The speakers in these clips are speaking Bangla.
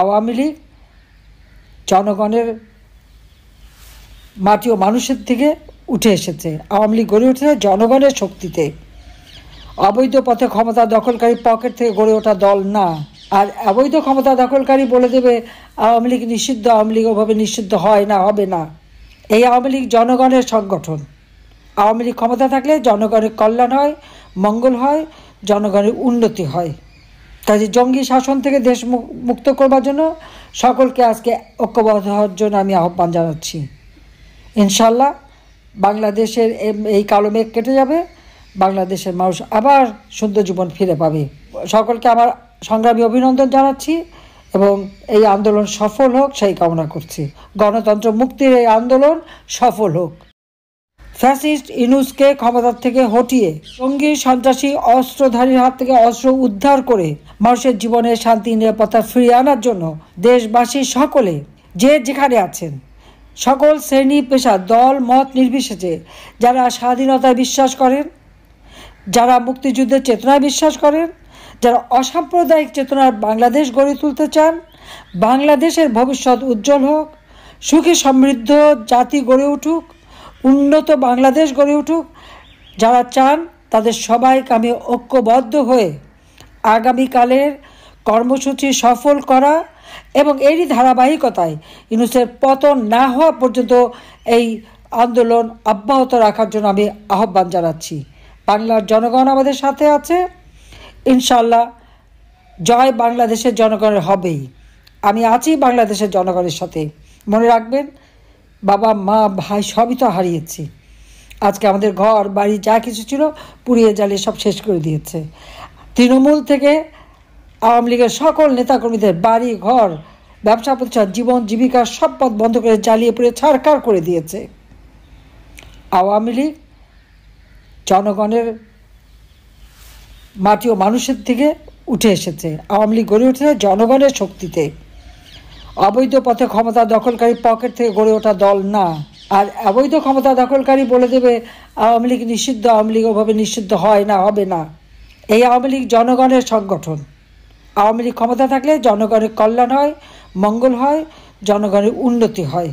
আওয়ামী লীগ জনগণের মাটি ও মানুষের থেকে উঠে এসেছে। আওয়ামী লীগ গড়ে উঠেছে জনগণের শক্তিতে। অবৈধ পথে ক্ষমতা দখলকারী পকেট থেকে গড়ে ওঠা দল না। আর অবৈধ ক্ষমতা দখলকারী বলে দেবে আওয়ামী লীগ নিষিদ্ধ, আওয়ামী লীগ ওভাবে নিষিদ্ধ হয় না, হবে না। এই আওয়ামী লীগ জনগণের সংগঠন। আওয়ামী লীগ ক্ষমতা থাকলে জনগণের কল্যাণ হয়, মঙ্গল হয়, জনগণের উন্নতি হয়। কাজে জঙ্গি শাসন থেকে দেশ মুক্ত করবার জন্য সকলকে আজকে ঐক্যবদ্ধ হওয়ার জন্য আমি আহ্বান জানাচ্ছি। ইনশাল্লাহ বাংলাদেশের এই কালো মেঘ কেটে যাবে, বাংলাদেশের মানুষ আবার সুন্দর জীবন ফিরে পাবে। সকলকে আমার সংগ্রামী অভিনন্দন জানাচ্ছি এবং এই আন্দোলন সফল হোক সেই কামনা করছি। গণতন্ত্র মুক্তির এই আন্দোলন সফল হোক। ফ্যাসিস্ট ইউনূসকে ক্ষমতার থেকে হটিয়ে জঙ্গি সন্ত্রাসী অস্ত্রধারীর হাত থেকে অস্ত্র উদ্ধার করে মানুষের জীবনে শান্তি নিরাপত্তা ফিরিয়ে আনার জন্য দেশবাসী সকলে যে যেখানে আছেন, সকল শ্রেণী পেশা দল মত নির্বিশেষে যারা স্বাধীনতায় বিশ্বাস করেন, যারা মুক্তিযুদ্ধের চেতনায় বিশ্বাস করেন, যারা অসাম্প্রদায়িক চেতনার বাংলাদেশ গড়ে তুলতে চান, বাংলাদেশের ভবিষ্যৎ উজ্জ্বল হোক, সুখী সমৃদ্ধ জাতি গড়ে উঠুক, উন্নত বাংলাদেশ গড়ে উঠুক, যারা চান তাদের সবাইকে আমি ঐক্যবদ্ধ হয়ে আগামীকালের কর্মসূচি সফল করা এবং এরই ধারাবাহিকতায় ইউনূসের পতন না হওয়া পর্যন্ত এই আন্দোলন অব্যাহত রাখার জন্য আমি আহ্বান জানাচ্ছি। বাংলার জনগণ আমাদের সাথে আছে, ইনশাল্লাহ জয় বাংলাদেশের জনগণের হবেই। আমি আছি বাংলাদেশের জনগণের সাথে। মনে রাখবেন, বাবা মা ভাই সবই তো হারিয়েছি। আজকে আমাদের ঘর বাড়ি যা কিছু ছিল পুড়িয়ে জ্বালিয়ে সব শেষ করে দিয়েছে। তৃণমূল থেকে আওয়ামী লীগের সকল নেতাকর্মীদের বাড়ি ঘর ব্যবসা প্রতিষ্ঠান জীবন জীবিকার সব পথ বন্ধ করে জ্বালিয়ে পুড়ে ছাড়খাড় করে দিয়েছে। আওয়ামী লীগ জনগণের মাটি ও মানুষের থেকে উঠে এসেছে। আওয়ামী লীগ গড়ে উঠেছে জনগণের শক্তিতে। অবৈধ পথে ক্ষমতা দখলকারী পকেট থেকে গড়ে ওঠা দল না। আর অবৈধ ক্ষমতা দখলকারী বলে দেবে আওয়ামী লীগ নিষিদ্ধ, আওয়ামী লীগ ওভাবে নিষিদ্ধ হয় না, হবে না। এই আওয়ামী লীগ জনগণের সংগঠন। আওয়ামী লীগ ক্ষমতা থাকলে জনগণের কল্যাণ হয়, মঙ্গল হয়, জনগণের উন্নতি হয়।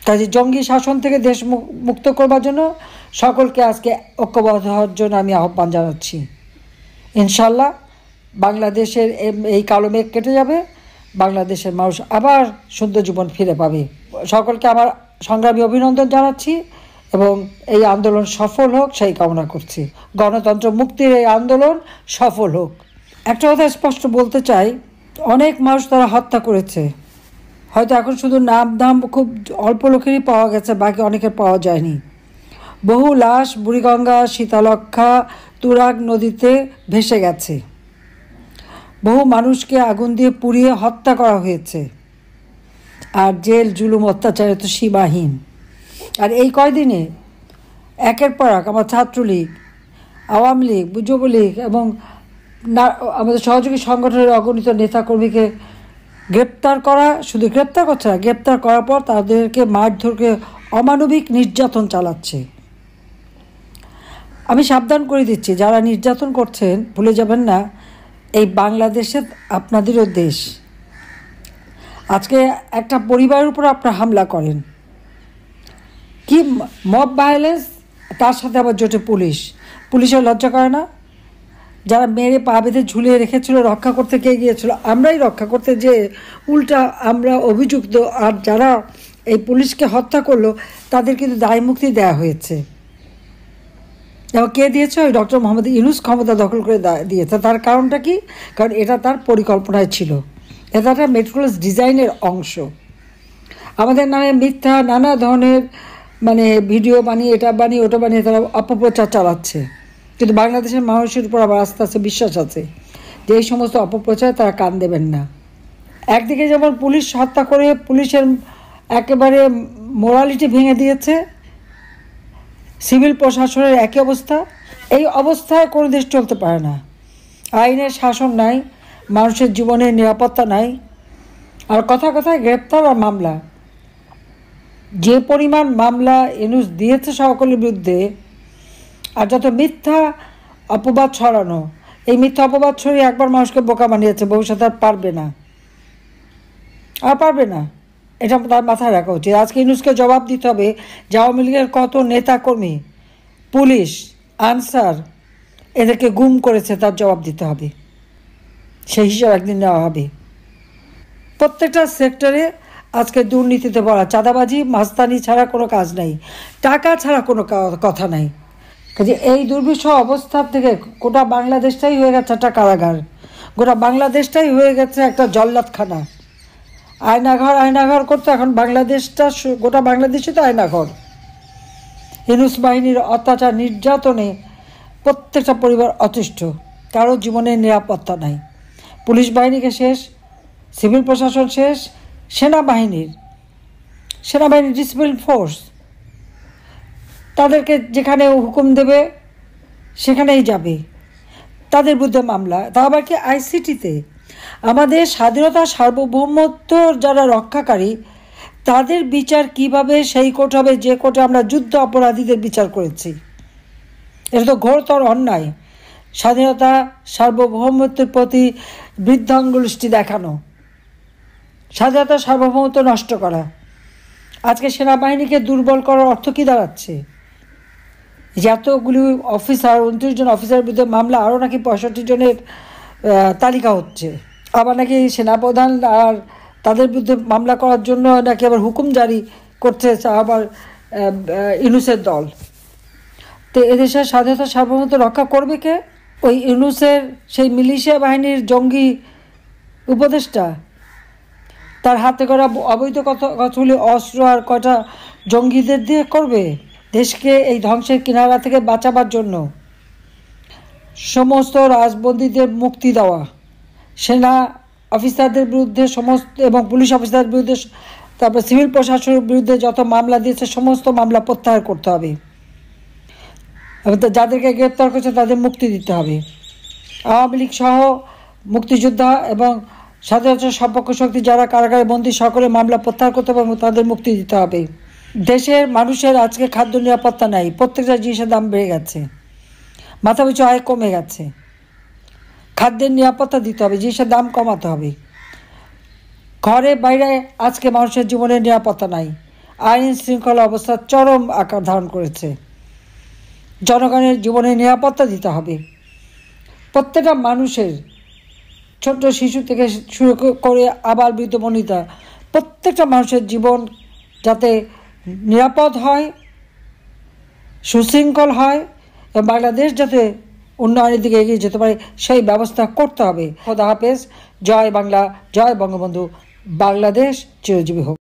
কাজে জঙ্গি শাসন থেকে দেশ মুক্ত করবার জন্য সকলকে আজকে ঐক্যবদ্ধ হওয়ার জন্য আমি আহ্বান জানাচ্ছি। ইনশাল্লাহ বাংলাদেশের এই কালো মেঘ কেটে যাবে, বাংলাদেশের মানুষ আবার সুন্দর জীবন ফিরে পাবে। সকলকে আমার সংগ্রামী অভিনন্দন জানাচ্ছি এবং এই আন্দোলন সফল হোক সেই কামনা করছি। গণতন্ত্র মুক্তির এই আন্দোলন সফল হোক। একটা কথা স্পষ্ট বলতে চাই, অনেক মানুষ তারা হত্যা করেছে। হয়তো এখন শুধু নাম খুব অল্প লোকেরই পাওয়া গেছে, বাকি অনেকের পাওয়া যায়নি। বহু লাশ বুড়িগঙ্গা, শীতলক্ষা, তুরাগ নদীতে ভেসে গেছে। বহু মানুষকে আগুন দিয়ে পুড়িয়ে হত্যা করা হয়েছে। আর জেল জুলুম অত্যাচারে তো সীমাহীন। আর এই কয়দিনে একের পর এক আমার ছাত্রলীগ, আওয়ামী লীগ, যুবলীগ এবং আমাদের সহযোগী সংগঠনের অগণিত নেতাকর্মীকে গ্রেপ্তার করা, শুধু গ্রেপ্তার করছে না, গ্রেপ্তার করার পর তাদেরকে মারধরকে অমানবিক নির্যাতন চালাচ্ছে। আমি সাবধান করে দিচ্ছি, যারা নির্যাতন করছেন ভুলে যাবেন না, এই বাংলাদেশে আপনাদেরও দেশ। আজকে একটা পরিবারের উপর আপনারা হামলা করেন, কি মব ভায়োলেন্স, তার সাথে আবার জোটে পুলিশের লজ্জা করে না? যারা মেরে পা বেঁধে ঝুলিয়ে রেখেছিল, রক্ষা করতে কে গিয়েছিল? আমরাই রক্ষা করতে, যে উল্টা আমরা অভিযুক্ত। আর যারা এই পুলিশকে হত্যা করলো তাদের কিন্তু দায় মুক্তি দেওয়া হয়েছে। এবং কে দিয়েছে? ওই ডক্টর মোহাম্মদ ইউনূস ক্ষমতা দখল করে দিয়েছে। তার কারণটা কি? কারণ এটা তার পরিকল্পনায় ছিল, এটা একটা মেট্রোপলিস ডিজাইনের অংশ। আমাদের নামে মিথ্যা নানা ধরনের ভিডিও বানিয়ে, এটা বানিয়ে ওটা বানিয়ে তারা অপপ্রচার চালাচ্ছে। কিন্তু বাংলাদেশের মানুষের উপর আবার আস্তে আস্তে বিশ্বাস আছে যে এই সমস্ত অপপ্রচারে তারা কান দেবেন না। একদিকে যেমন পুলিশ হত্যা করে পুলিশের একেবারে মোরালিটি ভেঙে দিয়েছে, সিভিল প্রশাসনের একই অবস্থা। এই অবস্থায় কোনো দেশ চলতে পারে না। আইনের শাসন নাই, মানুষের জীবনের নিরাপত্তা নাই। আর কথায় গ্রেপ্তার আর মামলা, যে পরিমাণ মামলা ইউনূস দিয়েছে সকলের বিরুদ্ধে, আর যত মিথ্যা অপবাদ ছড়ানো, এই মিথ্যা অপবাদ ছড়িয়ে একবার মানুষকে বোকা বানিয়েছে, ভবিষ্যতে আর পারবে না। আর পারবে না, এটা তার মাথায় রাখা উচিত। আজকে ইউনূসকে জবাব দিতে হবে যে আওয়ামী লীগের কত নেতাকর্মী, পুলিশ, আনসার এদেরকে গুম করেছে, তার জবাব দিতে হবে। সেই হিসাব একদিন নেওয়া হবে। প্রত্যেকটা সেক্টরে আজকে দুর্নীতিতে ভরা, চাঁদাবাজি মাস্তানি ছাড়া কোনো কাজ নাই, টাকা ছাড়া কোনো কথা নাই। কাজে এই দুর্বিষহ অবস্থা থেকে গোটা বাংলাদেশটাই হয়ে গেছে একটা কারাগার, গোটা বাংলাদেশটাই হয়ে গেছে একটা জল্লাদখানা। আয়নাঘর করতে এখন বাংলাদেশটা, গোটা বাংলাদেশই তো আয়নাঘর। ইউনূস বাহিনীর অত্যাচার নির্যাতনে প্রত্যেকটা পরিবার অতিষ্ঠ, কারো জীবনের নিরাপত্তা নাই। পুলিশ বাহিনীকে শেষ, সিভিল প্রশাসন শেষ, সেনাবাহিনী ডিসিপ্লিন ফোর্স, তাদেরকে যেখানে হুকুম দেবে সেখানেই যাবে, তাদের বিরুদ্ধে মামলা। তা আবার কি আইসিটিতে? আমাদের স্বাধীনতা সার্বভৌমত্ব যারা রক্ষাকারী তাদের বিচার কিভাবে সেই কোর্ট হবে যে কোর্টে আমরা যুদ্ধ অপরাধীদের বিচার করেছি? এটা তো ঘোরতর অন্যায়। স্বাধীনতা সার্বভৌমত্বের প্রতি বৃদ্ধাঙ্গুষ্টি দেখানো, স্বাধীনতা সার্বভৌমত্ব নষ্ট করা। আজকে সেনাবাহিনীকে দুর্বল করার অর্থ কী দাঁড়াচ্ছে? যে এতগুলি অফিসার, 29 জন অফিসারের বিরুদ্ধে মামলা, আরও নাকি 65 জনের তালিকা হচ্ছে। আবার নাকি সেনাপ্রধান আর তাদের বিরুদ্ধে মামলা করার জন্য নাকি আবার হুকুম জারি করছে আবার ইউনূসের দল। তো এদেশের স্বাধীনতা সার্বভৌমত্ব রক্ষা করবে কে? ওই ইউনূসের সেই মিলিশিয়া বাহিনীর জঙ্গি উপদেষ্টা, তার হাতে করা অবৈধ কতগুলি অস্ত্র আর কয়টা জঙ্গিদের দিয়ে করবে? দেশকে এই ধ্বংসের কিনারা থেকে বাঁচাবার জন্য সমস্ত রাজবন্দীদের মুক্তি দেওয়া, সেনা অফিসারদের বিরুদ্ধে সমস্ত এবং পুলিশ অফিসারদের বিরুদ্ধে, তারপর সিভিল প্রশাসনের বিরুদ্ধে যত মামলা দিয়েছে সমস্ত মামলা প্রত্যাহার করতে হবে এবং যাদেরকে গ্রেপ্তার করেছে তাদের মুক্তি দিতে হবে। আওয়ামী লীগ সহ মুক্তিযোদ্ধা এবং স্বাধীনতা সপক্ষ শক্তি যারা কারাগারে বন্দী সকলে মামলা প্রত্যাহার করতে হবে এবং তাদের মুক্তি দিতে হবে। দেশের মানুষের আজকে খাদ্য নিরাপত্তা নাই, প্রত্যেকটা জিনিসের দাম বেড়ে গেছে, মাথাপিছু আয় কমে গেছে। খাদ্যের নিরাপত্তা দিতে হবে, জিনিসের দাম কমাতে হবে। ঘরে বাইরে আজকে মানুষের জীবনের নিরাপত্তা নাই, আইন শৃঙ্খলা অবস্থা চরম আকার ধারণ করেছে। জনগণের জীবনের নিরাপত্তা দিতে হবে। প্রত্যেকটা মানুষের, ছোট্ট শিশু থেকে শুরু করে আবার বৃদ্ধ বনিতা, প্রত্যেকটা মানুষের জীবন যাতে নিরাপদ হয়, সুশৃঙ্খল হয় এবং বাংলাদেশ যাতে উন্নয়নের দিকে এগিয়ে যেতে পারে সেই ব্যবস্থা করতে হবে। খোদা হাফেজ। জয় বাংলা, জয় বঙ্গবন্ধু। বাংলাদেশ চিরজীবী হোক।